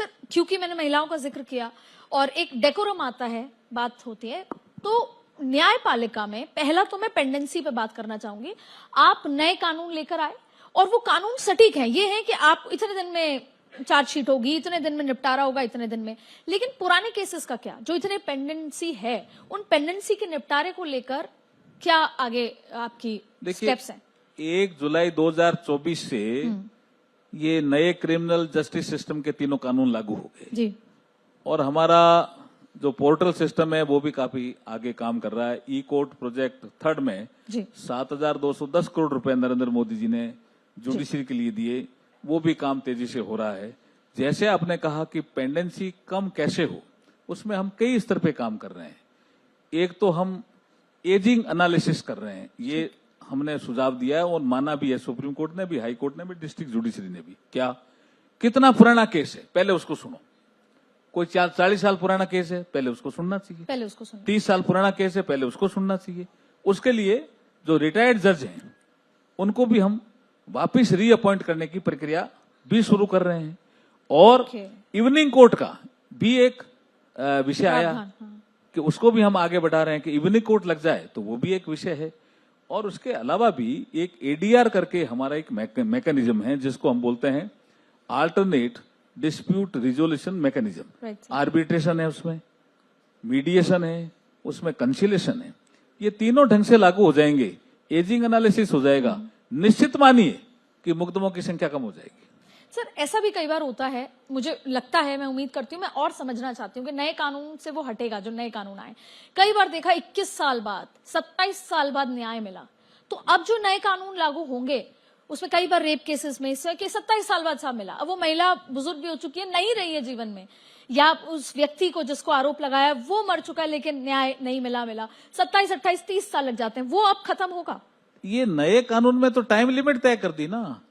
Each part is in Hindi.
सर क्योंकि मैंने महिलाओं का जिक्र किया और एक डेकोरम आता है, बात होती है, तो न्यायपालिका में पहला तो मैं पेंडेंसी पे बात करना चाहूंगी। आप नए कानून लेकर आए और वो कानून सटीक है, ये है कि आप इतने दिन में चार्जशीट होगी, इतने दिन में निपटारा होगा, इतने दिन में। लेकिन पुराने केसेस का क्या, जो इतने पेंडेंसी है, उन पेंडेंसी के निपटारे को लेकर क्या आगे आपकी स्टेप्स हैं? 1 जुलाई 2024 से ये नए क्रिमिनल जस्टिस सिस्टम के तीनों कानून लागू हो गए जी। और हमारा जो पोर्टल सिस्टम है वो भी काफी आगे काम कर रहा है। ई कोर्ट प्रोजेक्ट थर्ड में 7,210 करोड़ रुपए नरेंद्र मोदी जी ने जुडिशरी के लिए दिए, वो भी काम तेजी से हो रहा है। जैसे आपने कहा कि पेंडेंसी कम कैसे हो, उसमें हम कई स्तर पे काम कर रहे हैं। एक तो हम एजिंग एनालिसिस कर रहे हैं, ये हमने सुझाव दिया है और माना भी है सुप्रीम कोर्ट ने भी, हाई कोर्ट ने भी, डिस्ट्रिक्ट जुडिशरी ने भी। क्या कितना पुराना केस है पहले उसको सुनो। कोई 40 साल पुराना केस है पहले उसको सुनना चाहिए, पहले उसको सुनो। 30 साल पुराना केस है पहले उसको सुनना चाहिए। उसके लिए जो रिटायर्ड जज हैं उनको भी हम वापिस रीअपॉइंट करने की प्रक्रिया भी शुरू कर रहे हैं। और इवनिंग कोर्ट का भी एक विषय आया कि उसको भी हम आगे बढ़ा रहे हैं कि इवनिंग कोर्ट लग जाए, तो वो भी एक विषय है। और उसके अलावा भी एक एडीआर करके हमारा एक मैकेनिज्म है जिसको हम बोलते हैं alternate dispute resolution mechanism. Arbitration है उसमें, मीडिएशन है उसमें, कंसिलेशन है। ये तीनों ढंग से लागू हो जाएंगे, एजिंग एनालिसिस हो जाएगा, निश्चित मानिए कि मुकदमों की संख्या कम हो जाएगी। सर ऐसा भी कई बार होता है, मुझे लगता है, मैं उम्मीद करती हूँ, मैं और समझना चाहती हूँ कि नए कानून से वो हटेगा, जो नए कानून आए। कई बार देखा 21 साल बाद, 27 साल बाद न्याय मिला, तो अब जो नए कानून लागू होंगे उसमें कई बार रेप केसेस में इससे कि 27 साल बाद साहब मिला। अब वो महिला बुजुर्ग भी हो चुकी है, नहीं रही है जीवन में, या उस व्यक्ति को जिसको आरोप लगाया वो मर चुका है लेकिन न्याय नहीं मिला 27, 28, 30 साल लग जाते हैं, वो अब खत्म होगा। ये नए कानून में तो टाइम लिमिट तय कर दी ना,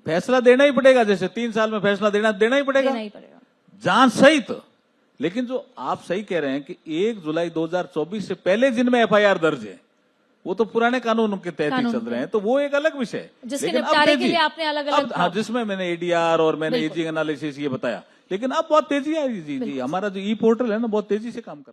फैसला देना ही पड़ेगा। जैसे 3 साल में फैसला देना ही पड़ेगा, जांच सहित। लेकिन जो आप सही कह रहे हैं कि 1 जुलाई 2024 से पहले जिनमें एफआईआर दर्ज है वो तो पुराने कानून के तहत ही चल रहे हैं, तो वो एक अलग विषय है। जिसके निपटारे के लिए आपने अलग-अलग, हाँ, जिसमें मैंने एडीआर और मैंने एजिंग एनालिसिस ये बताया। लेकिन अब बहुत तेजी आई जी, हमारा जो ई पोर्टल है ना बहुत तेजी से काम कर रहा है।